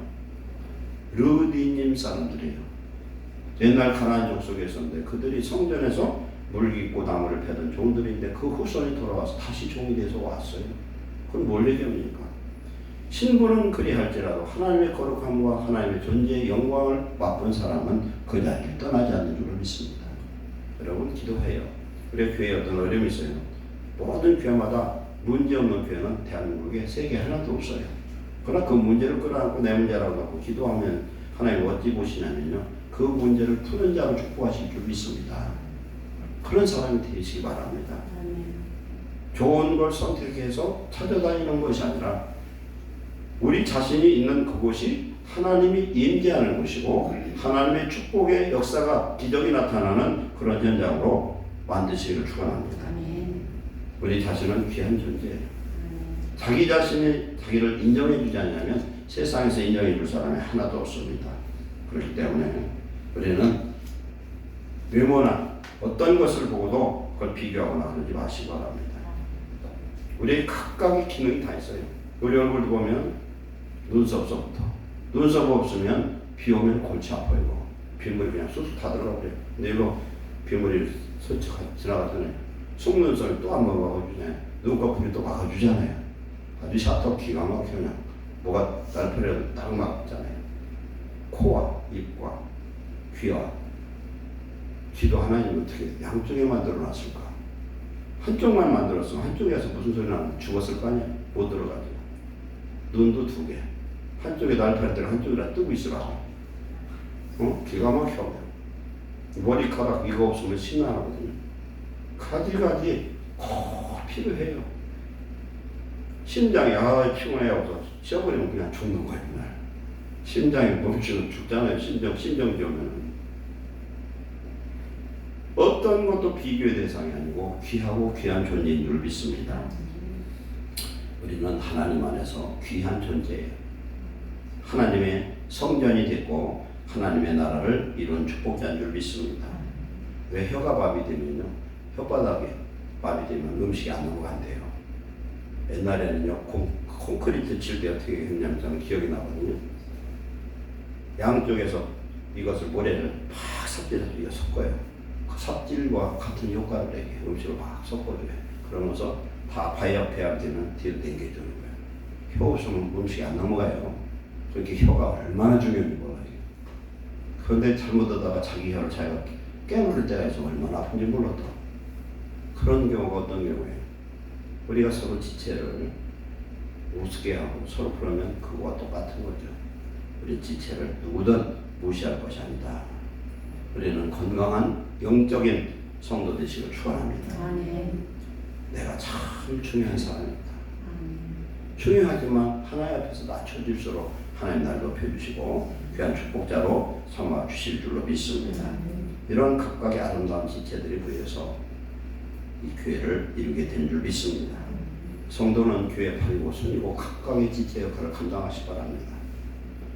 르디님 사람들이에요. 옛날 가나안 족속에 있었는데 그들이 성전에서 물깃고 나무를 패던 종들인데 그 후손이 돌아와서 다시 종이 돼서 왔어요. 그건 뭘 얘기합니까? 신부는 그리할지라도 하나님의 거룩함과 하나님의 존재의 영광을 맛본 사람은 그 자리를 떠나지 않는 줄 믿습니다. 여러분 기도해요. 우리 교회에 어떤 어려움이 있어요. 모든 교회마다 문제없는 교회는 대한민국에 세계 하나도 없어요. 그러나 그 문제를 끌어안고 내 문제라고 하고 기도하면 하나님 어찌 보시냐면요, 그 문제를 푸는 자로 축복하실 줄 믿습니다. 그런 사람이 되시기 바랍니다. 좋은 걸 선택해서 찾아다니는 것이 아니라 우리 자신이 있는 그곳이 하나님이 임재하는 곳이고 하나님의 축복의 역사가 기적이 나타나는 그런 현장으로 만드시기를 축원합니다. 우리 자신은 귀한 존재예요. 자기 자신이 자기를 인정해 주지 않냐면 세상에서 인정해 줄 사람이 하나도 없습니다. 그렇기 때문에 우리는 외모나 어떤 것을 보고도 그걸 비교하거나 그러지 마시기 바랍니다. 우리 각각의 기능이 다 있어요. 우리 얼굴 보면 눈썹부터 눈썹 없으면 비 오면 골치 아파요. 빗물이 그냥 쑥쑥 다 들어가 버려요. 근데 이거 빗물이 스쳐 지나가잖아요. 속눈썹이 또 한 번 막아주네. 눈꺼풀이 또 막아주잖아요. 아주 샤터 기가 막혀 그냥 뭐가 날펴려도 딱 막잖아요. 코와 입과 귀와 귀도 하나님 어떻게 양쪽에 만들어 놨을까? 한쪽만 만들었으면 한쪽에서 무슨 소리 나면 죽었을 거 아니야? 못 들어가죠. 눈도 두 개. 한쪽에 날펴할 때는 한쪽이라 뜨고 있으라고. 기가 막혀. 머리카락 이거 없으면 심란하거든요. 가지가지 꼭 필요해요. 심장이 피곤해 없어 쉬어버리면 그냥 죽는 거예요. 그날. 심장이 멈추면 죽잖아요. 심정지 오면. 어떤 것도 비교의 대상이 아니고 귀하고 귀한 존재인 줄 믿습니다. 우리는 하나님 안에서 귀한 존재예요. 하나님의 성전이 됐고 하나님의 나라를 이룬 축복자인 줄 믿습니다. 왜 혀가 밥이 되면요, 혓바닥에 밥이 되면 음식이 안 넘어간대요. 옛날에는요, 콘크리트 칠 때 어떻게 했냐면 저는 기억이 나거든요. 양쪽에서 이것을 모래를 팍 삽질해서 이거 섞어요. 그 삽질과 같은 효과를 내게 음식을 막 섞어줘요. 그러면서 다 배합되면 뒤로 당겨주는 거예요. 혀 없으면 음식이 안 넘어가요. 그렇게 혀가 얼마나 중요한지 몰라요. 그런데 잘못하다가 자기 혀를 자기가 깨물을 때가 있어 얼마나 아픈지 몰랐다. 그런 경우가 어떤 경우에요? 우리가 서로 지체를 우습게 하고 서로 그러면 그거와 똑같은 거죠. 우리 지체를 누구든 무시할 것이 아니다. 우리는 건강한 영적인 성도 되시길 축원합니다. 내가 참 중요한 사람입니다. 중요하지만 하나님 앞에서 낮춰질수록 하나님 날 높여주시고 귀한 축복자로 삼아 주실 줄로 믿습니다. 이런 각각의 아름다운 지체들이 모여서 이 교회를 이루게 된 줄 믿습니다. 성도는 교회 팔이고 손이고 각각의 지체 역할을 감당하시기 바랍니다.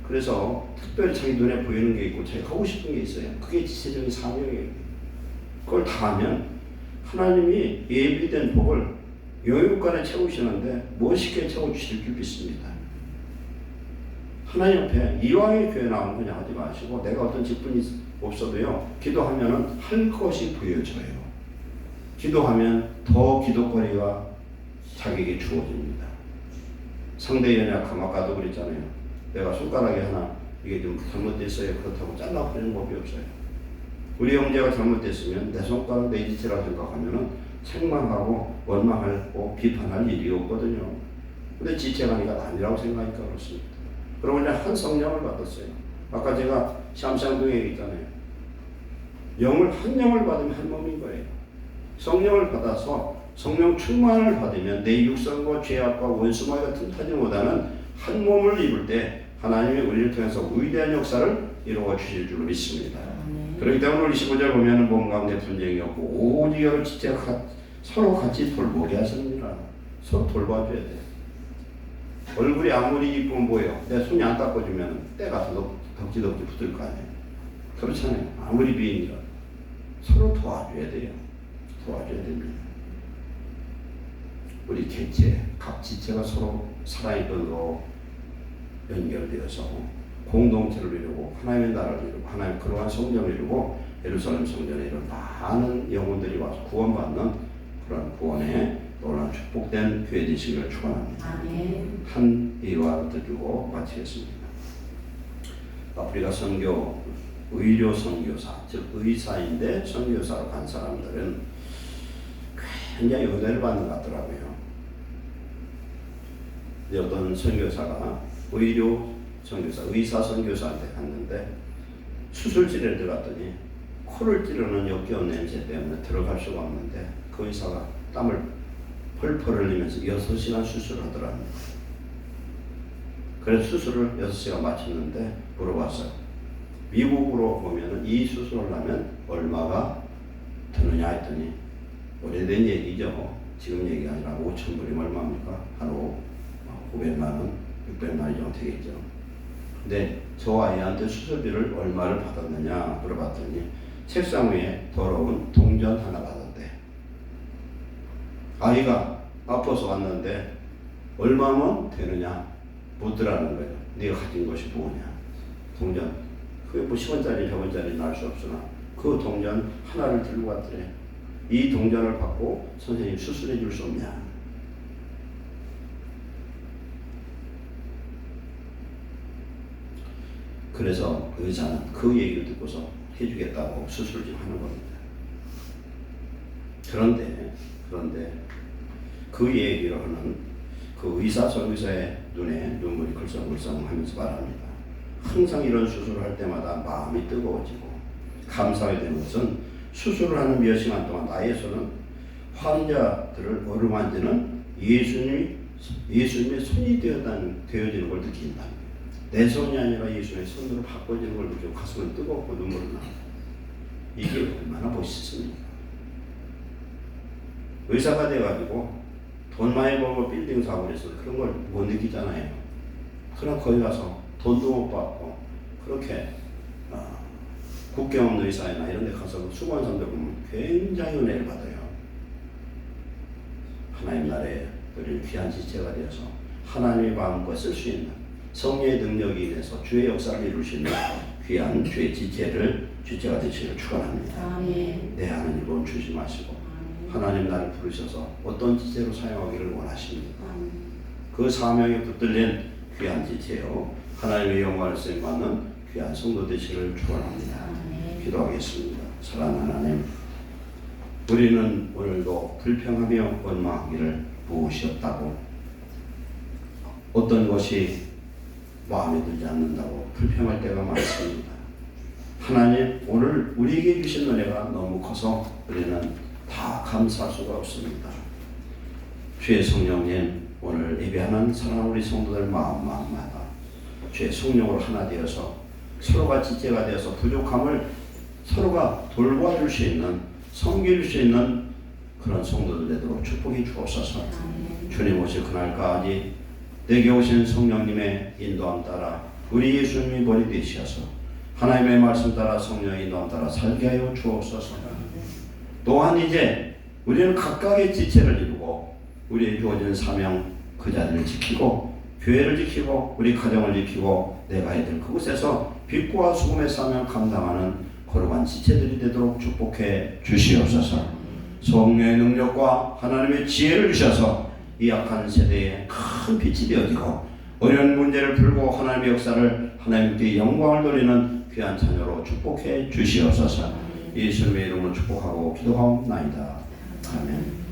그래서 특별히 자기 눈에 보이는 게 있고 자기가 하고 싶은 게 있어요. 그게 지체적인 사명이에요. 그걸 다 하면 하나님이 예비된 복을 영육간에 채우시는데 멋있게 채워주실 줄 믿습니다. 하나님 앞에 이왕에 교회 나오면 그냥 하지 마시고 내가 어떤 직분이 없어도요 기도하면은 할 것이 보여져요. 기도하면 더 기도거리가 자기에게 주어집니다. 상대 연약함 아까도 그랬잖아요. 내가 손가락이 하나 이게 좀 잘못됐어요. 그렇다고 잘라버리는 법이 없어요. 우리 형제가 잘못됐으면 내 손가락 내 지체라 생각하면은 책망하고 원망하고 비판할 일이 없거든요. 근데 지체가 아니라고 생각하니까 그렇습니다. 그러고 이제 한 성령을 받았어요. 아까 제가 샴쌍둥이 얘기했잖아요. 한 영을 받으면 한 몸인 거예요. 성령을 받아서 성령 충만을 받으면 내 육성과 죄악과 원수마귀 같은 타진보다는 한 몸을 입을 때 하나님이 우리를 통해서 위대한 역사를 이루어 주실 줄 믿습니다. 그렇기 때문에 우리 15절 보면 몸 가운데 분쟁이 없고 오직 여러 지체가 서로 같이 돌보게 하십니다. 서로 돌봐줘야 돼. 얼굴이 아무리 이쁘면 뭐예요? 내 손이 안 닦아주면 때가 덕지덕지 붙을 거 아니에요. 그렇잖아요. 아무리 비인이라 서로 도와줘야 돼요. 도와줘야 됩니다. 우리 개체, 각 지체가 서로 살아있도록 연결되어서 공동체를 이루고 하나님의 나라를 이루고 하나님의 그러한 성전을 이루고 예루살렘 성전에 이런 많은 영혼들이 와서 구원받는 그런 구원의 놀라운 축복된 교회 되시기를 축원합니다. 한 예와 드리고 마치겠습니다. 아프리카 선교 의료 선교사 즉 의사인데 선교사로 간 사람들은 굉장히 은혜를 받는 것 같더라고요. 어떤 선교사가 의료 선교사, 의사 선교사한테 갔는데 수술실에 들어갔더니 코를 찌르는 역겨운 냄새 때문에 들어갈 수가 없는데 그 의사가 땀을 펄펄 흘리면서 6시간 수술을 하더랍니다. 그래서 수술을 6시간 마쳤는데 물어봤어요. 미국으로 보면 이 수술을 하면 얼마가 드느냐 했더니 오래된 얘기죠. 지금 얘기 아니라 5,000불이면 얼마입니까? 하루 900만 원, 600만 원 정도 되겠죠. 근데 저 아이한테 수술비를 얼마를 받았느냐 물어봤더니 책상 위에 더러운 동전 하나 받았대. 아이가 아파서 왔는데 얼마면 되느냐 묻더라는 거예요. 네가 가진 것이 뭐냐. 동전. 그게 뭐 10원짜리 100원짜리는 알 수 없으나 그 동전 하나를 들고 왔더래. 이 동전을 받고 선생님 수술해 줄 수 없냐. 그래서 의사는 그 얘기를 듣고서 해주겠다고 수술을 좀 하는 겁니다. 그런데 그 얘기를 하는 그 의사 선교사의 눈에 눈물이 글썽글썽 하면서 말합니다. 항상 이런 수술을 할 때마다 마음이 뜨거워지고 감사하게 되는 것은 수술을 하는 몇 시간 동안 나의 손은 환자들을 어루만지는 예수님의 손이 되어지는 걸 느낀다. 내 손이 아니라 예수님의 손으로 바꿔지는 걸 느끼고 가슴은 뜨겁고 눈물이 나. 이게 얼마나 멋있습니까? 의사가 돼가지고 돈 많이 벌고 빌딩 사고 그래서 그런 걸 못 느끼잖아요. 그럼 거기 가서 돈도 못 받고 그렇게 국경 없는 의사나 이런 데 가서 수고한 사람들 보면 굉장히 은혜를 받아요. 하나님 나라에 우리 귀한 지체가 되어서 하나님의 마음껏 쓸 수 있는 성령의 능력이 인해서 주의 역사를 이루시는 귀한 주의 지체가 되시기를 축원합니다. 내 하나님 돈 주지 마시고 하나님 나를 부르셔서 어떤 지체로 사용하기를 원하십니까? 그 사명에 붙들린 귀한 지체요 하나님의 영광을 쓰임받는 귀한 성도 되시기를 축원합니다. 기도하겠습니다. 사랑하는 하나님, 우리는 오늘도 불평하며 원망하기를 무엇이 없다고 어떤 것이 마음에 들지 않는다고 불평할 때가 많습니다. 하나님, 오늘 우리에게 주신 은혜가 너무 커서 우리는 다 감사할 수가 없습니다. 주의 성령님, 오늘 예배하는 사랑하는 우리 성도들 마음마다 주의 성령으로 하나 되어서 서로가 지체가 되어서 부족함을 서로가 돌봐줄 수 있는, 섬길 수 있는 그런 성도들 되도록 축복해 주옵소서. 주님 오실 그날까지 내게 오신 성령님의 인도함 따라 우리 예수님이 머리 되시어서 하나님의 말씀 따라 성령의 인도함 따라 살게 하여 주옵소서. 또한 이제 우리는 각각의 지체를 이루고 우리의 주어진 사명 그 자리를 지키고 교회를 지키고 우리 가정을 지키고 내가 해야 될 그곳에서 빛과 수금의 사명을 감당하는 거룩한 지체들이 되도록 축복해 주시옵소서. 성령의 능력과 하나님의 지혜를 주셔서 이 약한 세대에 큰 빛이 되어지고 어려운 문제를 풀고 하나님의 역사를 하나님께 영광을 돌리는 귀한 자녀로 축복해 주시옵소서. 예수님의 이름으로 축복하고 기도하옵나이다. 아멘.